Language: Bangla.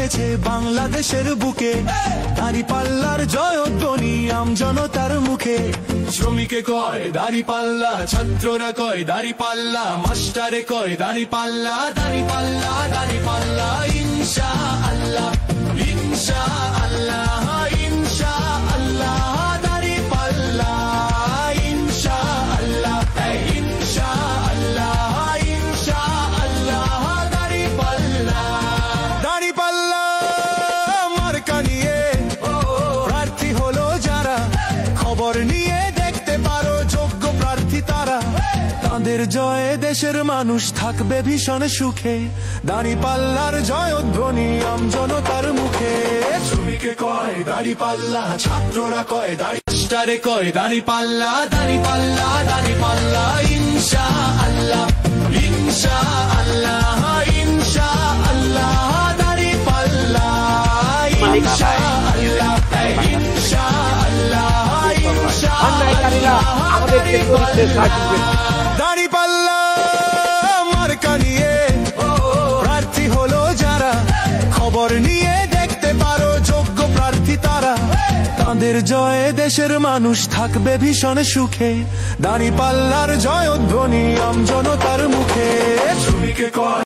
উঠেছে বাংলাদেশের বুকে, দাঁড়িপাল্লার জয়ধ্বনি আমজনতার মুখে। শ্রমিকে কয় দাঁড়িপাল্লা, ছাত্ররা কয় দাঁড়িপাল্লা, মাস্টারে কয় দাঁড়িপাল্লা, দাঁড়িপাল্লা দাঁড়িপাল্লা ইনশাআল্লাহ ইনশাআল্লাহ ইনশাআল্লাহ দাঁড়িপাল্লা ইনশাআল্লাহ ইনশাআল্লাহ ইনশাআল্লাহ দাঁড়িপাল্লা। দাঁড়িপাল্লা মার্কা নিয়ে প্রার্থী হলো যারা, খবর নিয়ে দেখতে পারো যোগ্য প্রার্থী তারা। তাদের জয়ে দেশের মানুষ থাকবে ভীষণ সুখে, দাঁড়িপাল্লার জয়ধ্বনি আমজনতার মুখে। শ্রমিকে কয় দাঁড়িপাল্লা, ছাত্ররা কয় মাস্টারে কয় দাঁড়িপাল্লা, দাঁড়িপাল্লা দাঁড়িপাল্লা ইনশাআল্লাহ ইনশাআল্লাহ ইনশাআল্লাহ দাঁড়িপাল্লা ইনশাআল্লাহ ইনশাআল্লাহ ইনশাআল্লাহ দাঁড়িপাল্লা মার্কা নিয়ে প্রার্থী হলো যারা, খবর নিয়ে দেখতে পারো যোগ্য প্রার্থী তারা। তাদের জয়ে দেশের মানুষ থাকবে ভীষণ সুখে, দাঁড়িপাল্লার জয়ধ্বনি আমজনতার মুখে। শ্রমিকে কয়